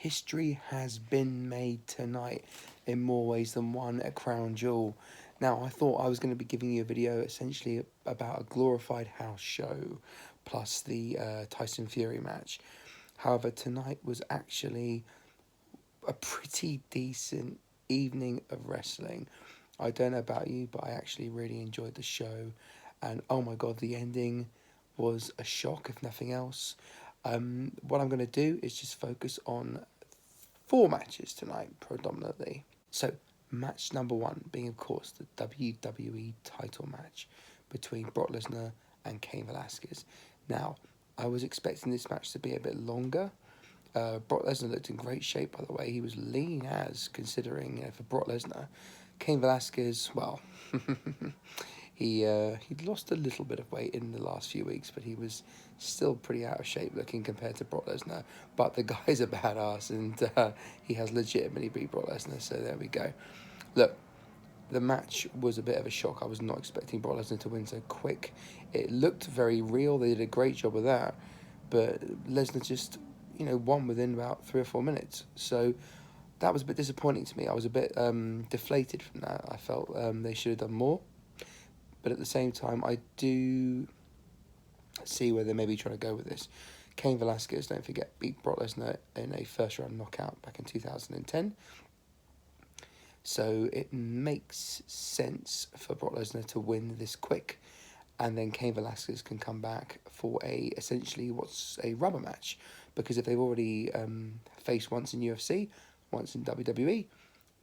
history has been made tonight in more ways than one at Crown Jewel. Now, I thought I was going to be giving you a video essentially about a glorified house show plus the Tyson Fury match. However, tonight was actually a pretty decent evening of wrestling. I don't know about you, but I actually really enjoyed the show. And oh my god, the ending was a shock, if nothing else. What I'm going to do is just focus on 4 matches tonight, predominantly. So, match number 1 being, of course, the WWE title match between Brock Lesnar and Cain Velasquez. Now, I was expecting this match to be a bit longer. Brock Lesnar looked in great shape, by the way. He was lean as, considering for Brock Lesnar. Cain Velasquez, well, he'd lost a little bit of weight in the last few weeks, but he was still pretty out of shape looking compared to Brock Lesnar. But the guy's a badass, and he has legitimately beat Brock Lesnar, so there we go. Look, the match was a bit of a shock. I was not expecting Brock Lesnar to win so quick. It looked very real. They did a great job of that, but Lesnar just, won within about 3 or 4 minutes. So that was a bit disappointing to me. I was a bit deflated from that. I felt they should have done more. But at the same time, I do see where they may be trying to go with this. Cain Velasquez, don't forget, beat Brock Lesnar in a first-round knockout back in 2010. So it makes sense for Brock Lesnar to win this quick. And then Cain Velasquez can come back for essentially what's a rubber match. Because if they've already faced once in UFC, once in WWE,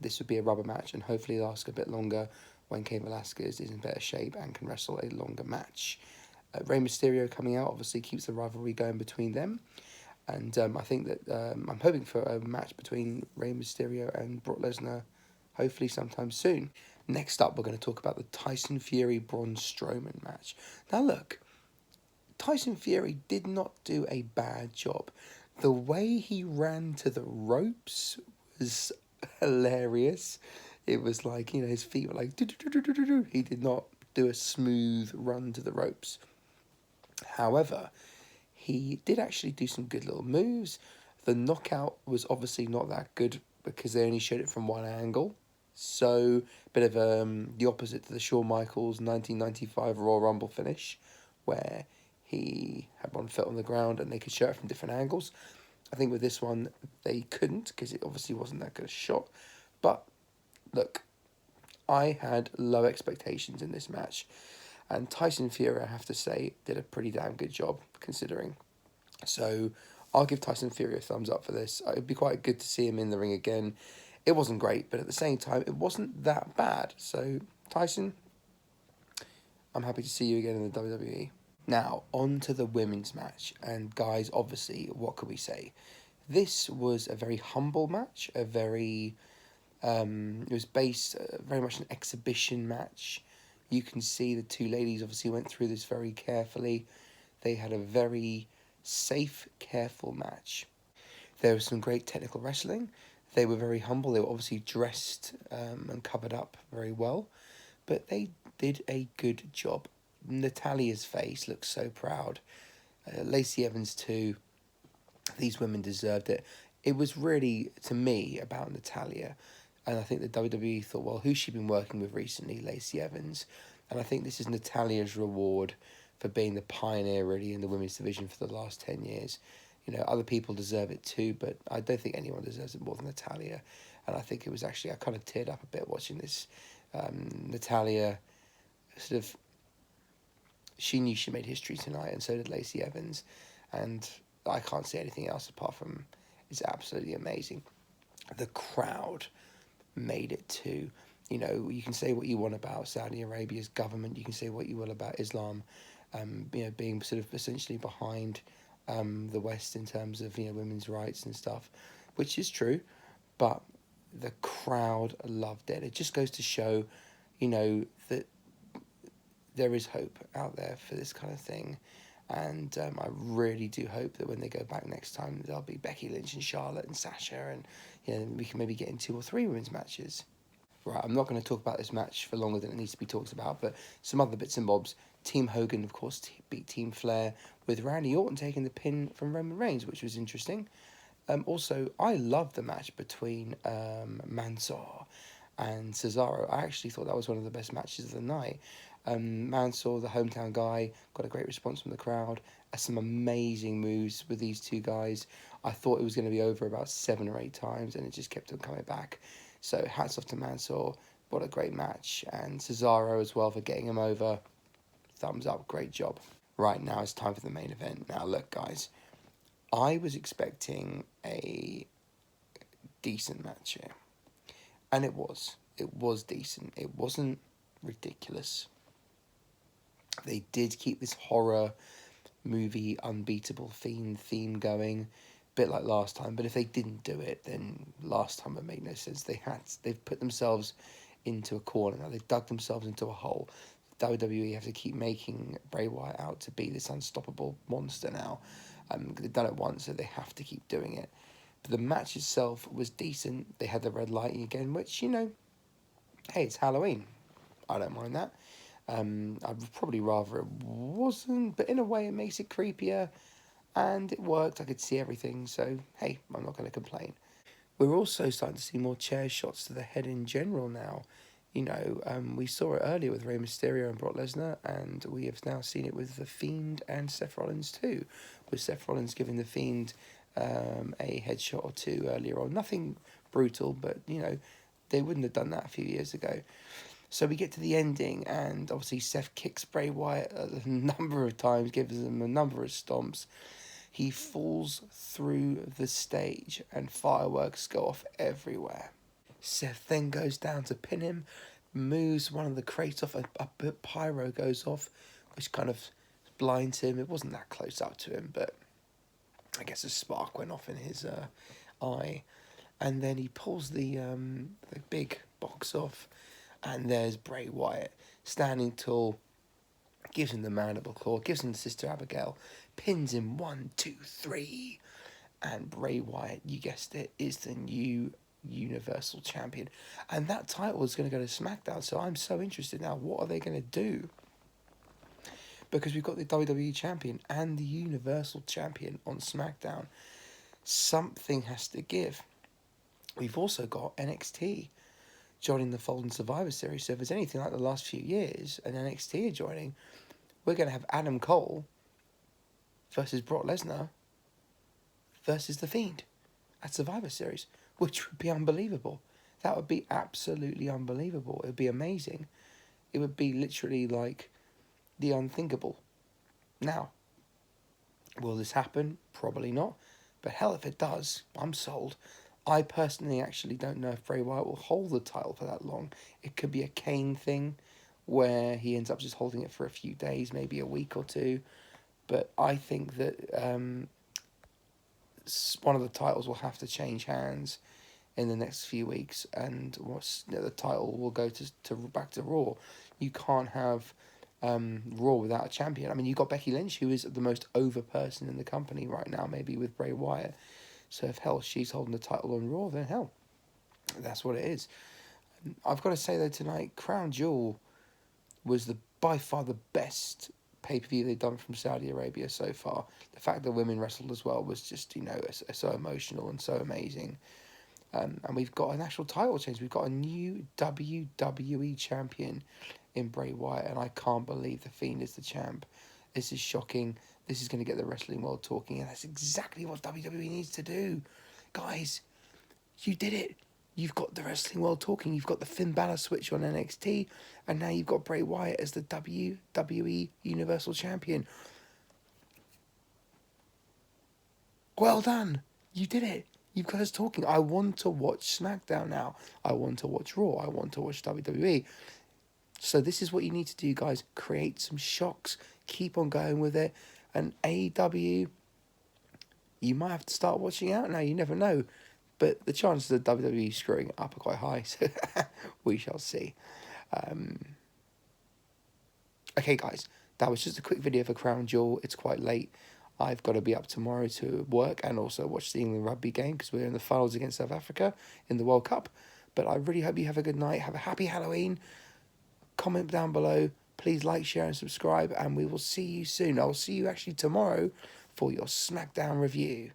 this would be a rubber match and hopefully last a bit longer when Cain Velasquez is in better shape and can wrestle a longer match. Rey Mysterio coming out obviously keeps the rivalry going between them. And I think that I'm hoping for a match between Rey Mysterio and Brock Lesnar hopefully sometime soon. Next up, we're going to talk about the Tyson Fury Braun Strowman match. Now look, Tyson Fury did not do a bad job. The way he ran to the ropes was hilarious. It was like, his feet were like, do-do-do-do-do-do. He did not do a smooth run to the ropes. However, he did actually do some good little moves. The knockout was obviously not that good because they only showed it from one angle. So, bit of the opposite to the Shawn Michaels 1995 Royal Rumble finish, where he had one foot on the ground and they could show it from different angles. I think with this one, they couldn't because it obviously wasn't that good a shot. But, look, I had low expectations in this match. And Tyson Fury, I have to say, did a pretty damn good job, considering. So, I'll give Tyson Fury a thumbs up for this. It would be quite good to see him in the ring again. It wasn't great, but at the same time, it wasn't that bad. So, Tyson, I'm happy to see you again in the WWE. Now, on to the women's match. And guys, obviously, what can we say? This was a very humble match, it was based very much an exhibition match. You can see the two ladies obviously went through this very carefully. They had a very safe, careful match. There was some great technical wrestling. They were very humble. They were obviously dressed and covered up very well. But they did a good job. Natalya's face looks so proud. Lacey Evans too. These women deserved it. It was really, to me, about Natalya. And I think the WWE thought, well, who's she been working with recently? Lacey Evans. And I think this is Natalya's reward for being the pioneer, really, in the women's division for the last 10 years. Other people deserve it too, but I don't think anyone deserves it more than Natalya. And I think it was actually, I kind of teared up a bit watching this. Natalya sort of, she knew she made history tonight, and so did Lacey Evans. And I can't say anything else apart from it's absolutely amazing. The crowd made it too. You can say what you want about Saudi Arabia's government. You can say what you will about Islam, being sort of essentially behind the West in terms of women's rights and stuff, which is true. But the crowd loved it. It just goes to show, that there is hope out there for this kind of thing. And I really do hope that when they go back next time, there'll be Becky Lynch and Charlotte and Sasha, and we can maybe get in 2 or 3 women's matches. Right, I'm not going to talk about this match for longer than it needs to be talked about, but some other bits and bobs. Team Hogan, of course, beat Team Flair, with Randy Orton taking the pin from Roman Reigns, which was interesting. Also, I loved the match between Mansoor and Cesaro. I actually thought that was one of the best matches of the night. Mansoor, the hometown guy, got a great response from the crowd. Some amazing moves with these two guys. I thought it was going to be over about 7 or 8 times, and it just kept on coming back. So hats off to Mansoor. What a great match. And Cesaro as well for getting him over. Thumbs up. Great job. Right, now it's time for the main event. Now, look, guys. I was expecting a decent match here. And it was. It was decent. It wasn't ridiculous. They did keep this horror movie unbeatable Fiend theme going, a bit like last time. But if they didn't do it, then last time it made no sense. They've put themselves into a corner now. They've dug themselves into a hole. WWE have to keep making Bray Wyatt out to be this unstoppable monster now. They've done it once, so they have to keep doing it. But the match itself was decent. They had the red lighting again, which, you know, hey, it's Halloween. I don't mind that. I'd probably rather it wasn't, but in a way it makes it creepier, and it worked. I could see everything, so hey, I'm not going to complain. We're also starting to see more chair shots to the head in general now. You know, we saw it earlier with Rey Mysterio and Brock Lesnar, and we have now seen it with The Fiend and Seth Rollins too, with Seth Rollins giving The Fiend a headshot or two earlier on. Nothing brutal, but, you know, they wouldn't have done that a few years ago. So we get to the ending, and obviously Seth kicks Bray Wyatt a number of times, gives him a number of stomps. He falls through the stage, and fireworks go off everywhere. Seth then goes down to pin him, moves one of the crates off, a pyro goes off, which kind of blinds him. It wasn't that close up to him, but I guess a spark went off in his eye. And then he pulls the big box off, and there's Bray Wyatt standing tall, gives him the mandible claw, gives him the Sister Abigail, pins him 1, 2, 3, and Bray Wyatt, you guessed it, is the new Universal Champion. And that title is going to go to SmackDown, so I'm so interested now. What are they going to do? Because we've got the WWE Champion and the Universal Champion on SmackDown. Something has to give. We've also got NXT joining the fold in Survivor Series. So if it's anything like the last few years and NXT are joining, we're going to have Adam Cole versus Brock Lesnar versus The Fiend at Survivor Series, which would be unbelievable. That would be absolutely unbelievable. It would be amazing. It would be literally like the unthinkable. Now, will this happen? Probably not. But hell, if it does, I'm sold. I personally actually don't know if Bray Wyatt will hold the title for that long. It could be a Cain thing where he ends up just holding it for a few days, maybe a week or two. But I think that one of the titles will have to change hands in the next few weeks, and the title will go to back to Raw. You can't have Raw without a champion. I mean, you've got Becky Lynch, who is the most over person in the company right now, maybe with Bray Wyatt. So if hell, she's holding the title on Raw, then hell, that's what it is. I've got to say though, tonight, Crown Jewel was by far the best pay-per-view they've done from Saudi Arabia so far. The fact that women wrestled as well was just, you know, so emotional and so amazing. And we've got an actual title change. We've got a new WWE champion in Bray Wyatt, and I can't believe The Fiend is the champ. This is shocking. This is going to get the wrestling world talking, and that's exactly what WWE needs to do. Guys, you did it. You've got the wrestling world talking. You've got the Finn Balor switch on NXT, and now you've got Bray Wyatt as the WWE Universal Champion. Well done. You did it. You've got us talking. I want to watch SmackDown now. I want to watch Raw. I want to watch WWE. So this is what you need to do, guys. Create some shocks. Keep on going with it. And AEW, you might have to start watching out now. You never know. But the chances of WWE screwing it up are quite high. So we shall see. Okay, guys. That was just a quick video for Crown Jewel. It's quite late. I've got to be up tomorrow to work and also watch the England rugby game because we're in the finals against South Africa in the World Cup. But I really hope you have a good night. Have a happy Halloween. Comment down below. Please like, share and subscribe. And we will see you soon. I will see you actually tomorrow for your SmackDown review.